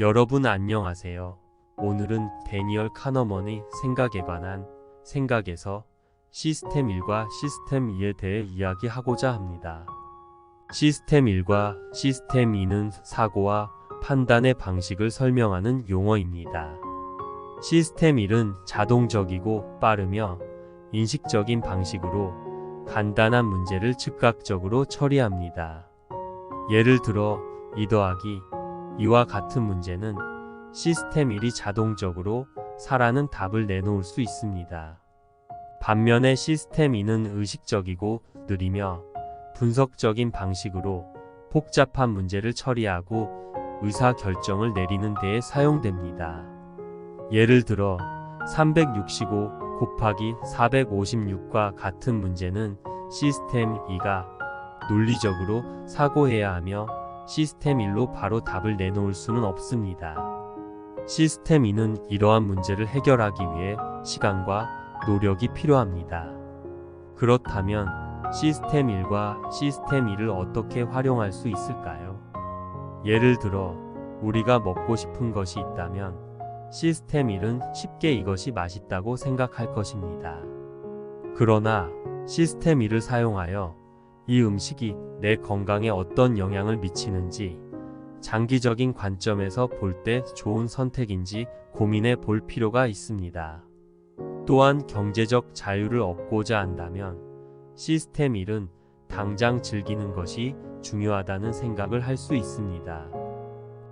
여러분 안녕하세요. 오늘은 데니얼 카너먼의 생각에 관한 생각에서 시스템 1과 시스템 2에 대해 이야기하고자 합니다. 시스템 1과 시스템 2는 사고와 판단의 방식을 설명하는 용어입니다. 시스템 1은 자동적이고 빠르며 인식적인 방식으로 간단한 문제를 즉각적으로 처리합니다. 예를 들어 2 더하기 2와 같은 문제는 시스템 1이 자동적으로 4라는 답을 내놓을 수 있습니다. 반면에 시스템 2는 의식적이고 느리며 분석적인 방식으로 복잡한 문제를 처리하고 의사결정을 내리는 데에 사용됩니다. 예를 들어 365 곱하기 456과 같은 문제는 시스템 2가 논리적으로 사고해야 하며 시스템 1로 바로 답을 내놓을 수는 없습니다. 시스템 2는 이러한 문제를 해결하기 위해 시간과 노력이 필요합니다. 그렇다면 시스템 1과 시스템 2를 어떻게 활용할 수 있을까요? 예를 들어 우리가 먹고 싶은 것이 있다면 시스템 1은 쉽게 이것이 맛있다고 생각할 것입니다. 그러나 시스템 2를 사용하여 이 음식이 내 건강에 어떤 영향을 미치는지, 장기적인 관점에서 볼 때 좋은 선택인지 고민해 볼 필요가 있습니다. 또한 경제적 자유를 얻고자 한다면 시스템 1은 당장 즐기는 것이 중요하다는 생각을 할 수 있습니다.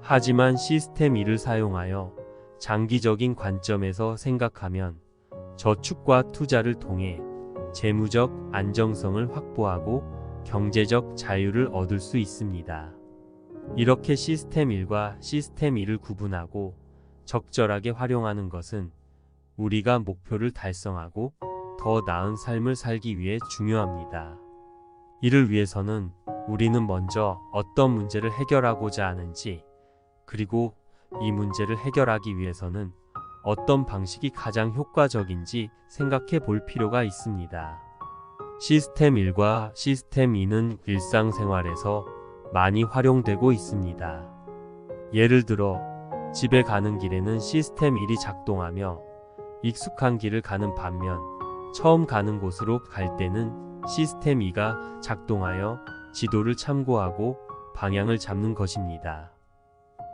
하지만 시스템 2를 사용하여 장기적인 관점에서 생각하면 저축과 투자를 통해 재무적 안정성을 확보하고 경제적 자유를 얻을 수 있습니다. 이렇게 시스템 1과 시스템 2를 구분하고 적절하게 활용하는 것은 우리가 목표를 달성하고 더 나은 삶을 살기 위해 중요합니다. 이를 위해서는 우리는 먼저 어떤 문제를 해결하고자 하는지, 그리고 이 문제를 해결하기 위해서는 어떤 방식이 가장 효과적인지 생각해 볼 필요가 있습니다. 시스템 1과 시스템 2는 일상생활에서 많이 활용되고 있습니다. 예를 들어 집에 가는 길에는 시스템 1이 작동하며 익숙한 길을 가는 반면 처음 가는 곳으로 갈 때는 시스템 2가 작동하여 지도를 참고하고 방향을 잡는 것입니다.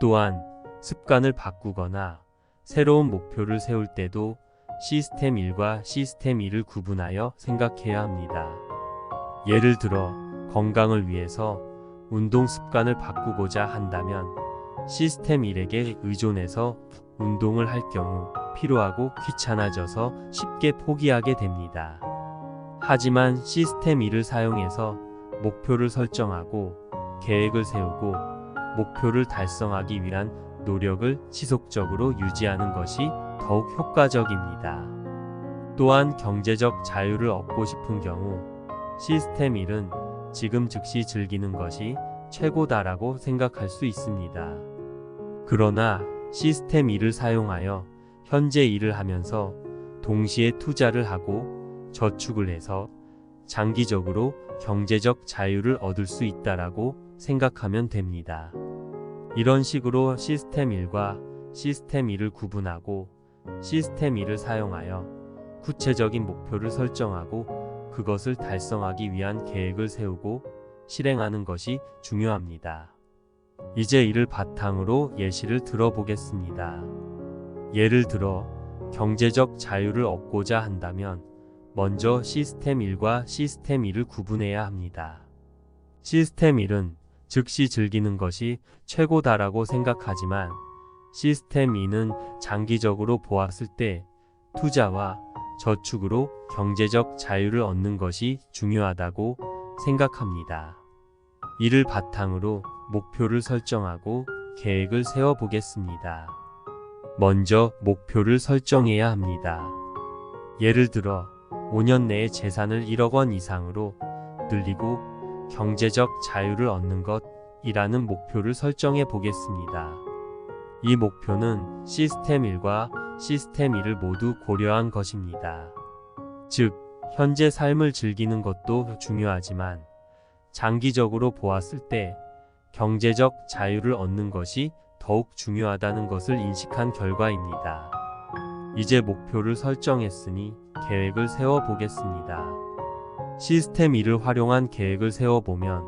또한 습관을 바꾸거나 새로운 목표를 세울 때도 시스템 1과 시스템 2를 구분하여 생각해야 합니다. 예를 들어 건강을 위해서 운동 습관을 바꾸고자 한다면 시스템 1에게 의존해서 운동을 할 경우 피로하고 귀찮아져서 쉽게 포기하게 됩니다. 하지만 시스템 2를 사용해서 목표를 설정하고 계획을 세우고 목표를 달성하기 위한 노력을 지속적으로 유지하는 것이 더욱 효과적입니다. 또한 경제적 자유를 얻고 싶은 경우 시스템 1은 지금 즉시 즐기는 것이 최고다라고 생각할 수 있습니다. 그러나 시스템 2를 사용하여 현재 일을 하면서 동시에 투자를 하고 저축을 해서 장기적으로 경제적 자유를 얻을 수 있다라고 생각하면 됩니다. 이런 식으로 시스템 1과 시스템 2를 구분하고 시스템 2를 사용하여 구체적인 목표를 설정하고 그것을 달성하기 위한 계획을 세우고 실행하는 것이 중요합니다. 이제 이를 바탕으로 예시를 들어보겠습니다. 예를 들어 경제적 자유를 얻고자 한다면 먼저 시스템 1과 시스템 2를 구분해야 합니다. 시스템 1은 즉시 즐기는 것이 최고다라고 생각하지만 시스템 2는 장기적으로 보았을 때 투자와 저축으로 경제적 자유를 얻는 것이 중요하다고 생각합니다. 이를 바탕으로 목표를 설정하고 계획을 세워보겠습니다. 먼저 목표를 설정해야 합니다. 예를 들어 5년 내에 재산을 1억 원 이상으로 늘리고 경제적 자유를 얻는 것이라는 목표를 설정해 보겠습니다. 이 목표는 시스템 1과 시스템 2를 모두 고려한 것입니다. 즉, 현재 삶을 즐기는 것도 중요하지만 장기적으로 보았을 때 경제적 자유를 얻는 것이 더욱 중요하다는 것을 인식한 결과입니다. 이제 목표를 설정했으니 계획을 세워보겠습니다. 시스템 2를 활용한 계획을 세워보면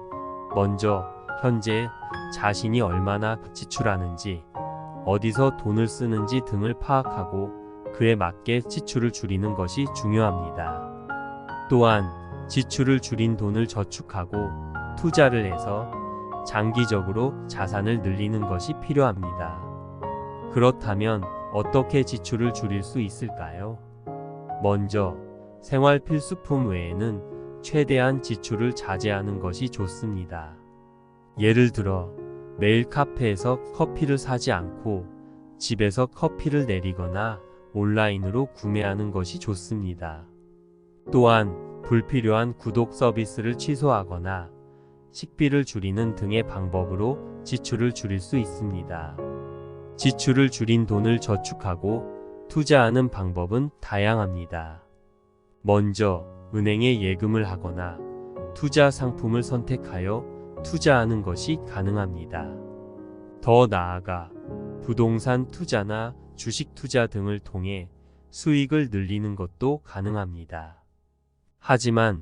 먼저 현재 자신이 얼마나 지출하는지, 어디서 돈을 쓰는지 등을 파악하고 그에 맞게 지출을 줄이는 것이 중요합니다. 또한 지출을 줄인 돈을 저축하고 투자를 해서 장기적으로 자산을 늘리는 것이 필요합니다. 그렇다면 어떻게 지출을 줄일 수 있을까요? 먼저 생활 필수품 외에는 최대한 지출을 자제하는 것이 좋습니다. 예를 들어 매일 카페에서 커피를 사지 않고 집에서 커피를 내리거나 온라인으로 구매하는 것이 좋습니다. 또한 불필요한 구독 서비스를 취소하거나 식비를 줄이는 등의 방법으로 지출을 줄일 수 있습니다. 지출을 줄인 돈을 저축하고 투자하는 방법은 다양합니다. 먼저 은행에 예금을 하거나 투자 상품을 선택하여 투자하는 것이 가능합니다. 더 나아가 부동산 투자나 주식 투자 등을 통해 수익을 늘리는 것도 가능합니다. 하지만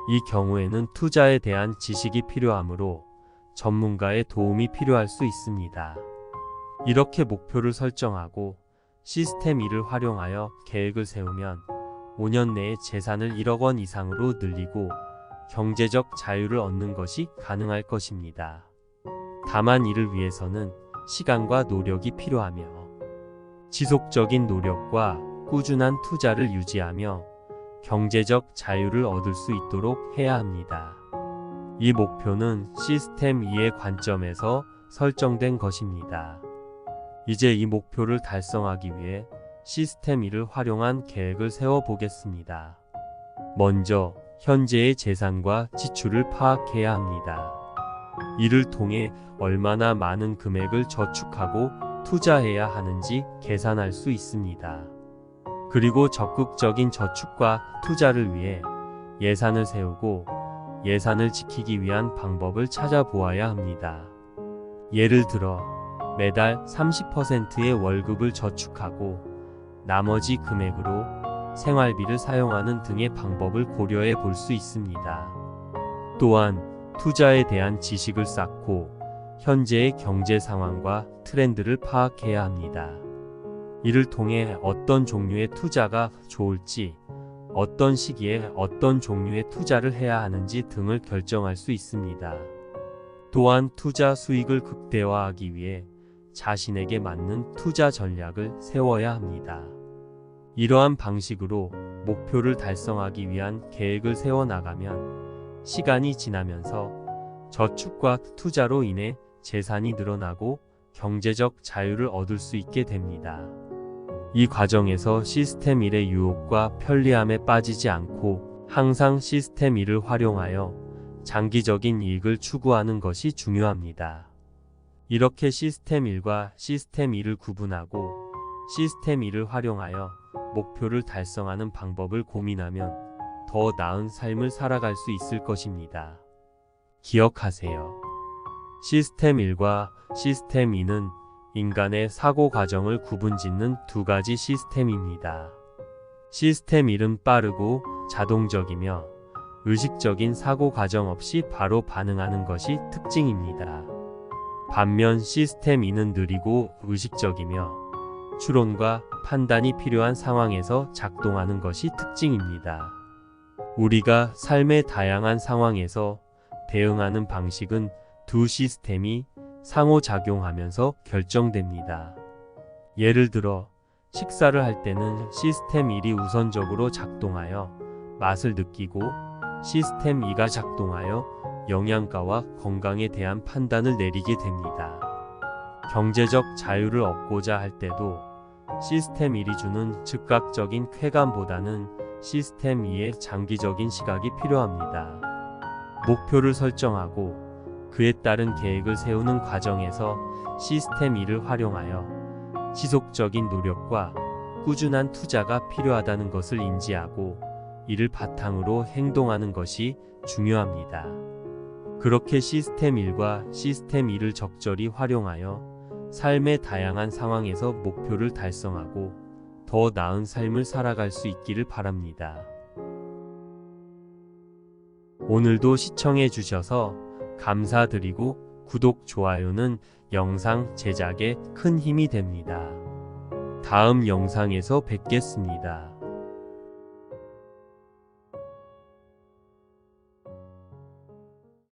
이 경우에는 투자에 대한 지식이 필요하므로 전문가의 도움이 필요할 수 있습니다. 이렇게 목표를 설정하고 시스템 2를 활용하여 계획을 세우면 5년 내에 재산을 1억 원 이상으로 늘리고 경제적 자유를 얻는 것이 가능할 것입니다. 다만 이를 위해서는 시간과 노력이 필요하며 지속적인 노력과 꾸준한 투자를 유지하며 경제적 자유를 얻을 수 있도록 해야 합니다. 이 목표는 시스템 2의 관점에서 설정된 것입니다. 이제 이 목표를 달성하기 위해 시스템 2를 활용한 계획을 세워보겠습니다. 먼저 현재의 재산과 지출을 파악해야 합니다. 이를 통해 얼마나 많은 금액을 저축하고 투자해야 하는지 계산할 수 있습니다. 그리고 적극적인 저축과 투자를 위해 예산을 세우고 예산을 지키기 위한 방법을 찾아보아야 합니다. 예를 들어 매달 30%의 월급을 저축하고 나머지 금액으로 생활비를 사용하는 등의 방법을 고려해 볼 수 있습니다. 또한 투자에 대한 지식을 쌓고 현재의 경제 상황과 트렌드를 파악해야 합니다. 이를 통해 어떤 종류의 투자가 좋을지, 어떤 시기에 어떤 종류의 투자를 해야 하는지 등을 결정할 수 있습니다. 또한 투자 수익을 극대화하기 위해 자신에게 맞는 투자 전략을 세워야 합니다. 이러한 방식으로 목표를 달성하기 위한 계획을 세워나가면 시간이 지나면서 저축과 투자로 인해 재산이 늘어나고 경제적 자유를 얻을 수 있게 됩니다. 이 과정에서 시스템 1의 유혹과 편리함에 빠지지 않고 항상 시스템 1을 활용하여 장기적인 이익을 추구하는 것이 중요합니다. 이렇게 시스템 1과 시스템 2를 구분하고 시스템 2를 활용하여 목표를 달성하는 방법을 고민하면 더 나은 삶을 살아갈 수 있을 것입니다. 기억하세요. 시스템 1과 시스템 2는 인간의 사고 과정을 구분짓는 두 가지 시스템입니다. 시스템 1은 빠르고 자동적이며 의식적인 사고 과정 없이 바로 반응하는 것이 특징입니다. 반면 시스템 2는 느리고 의식적이며 추론과 판단이 필요한 상황에서 작동하는 것이 특징입니다. 우리가 삶의 다양한 상황에서 대응하는 방식은 두 시스템이 상호작용하면서 결정됩니다. 예를 들어 식사를 할 때는 시스템 1이 우선적으로 작동하여 맛을 느끼고 시스템 2가 작동하여 영양가와 건강에 대한 판단을 내리게 됩니다. 경제적 자유를 얻고자 할 때도 시스템 1이 주는 즉각적인 쾌감보다는 시스템 2의 장기적인 시각이 필요합니다. 목표를 설정하고 그에 따른 계획을 세우는 과정에서 시스템 2를 활용하여 지속적인 노력과 꾸준한 투자가 필요하다는 것을 인지하고 이를 바탕으로 행동하는 것이 중요합니다. 그렇게 시스템 1과 시스템 2를 적절히 활용하여 삶의 다양한 상황에서 목표를 달성하고 더 나은 삶을 살아갈 수 있기를 바랍니다. 오늘도 시청해 주셔서 감사드리고 구독, 좋아요는 영상 제작에 큰 힘이 됩니다. 다음 영상에서 뵙겠습니다.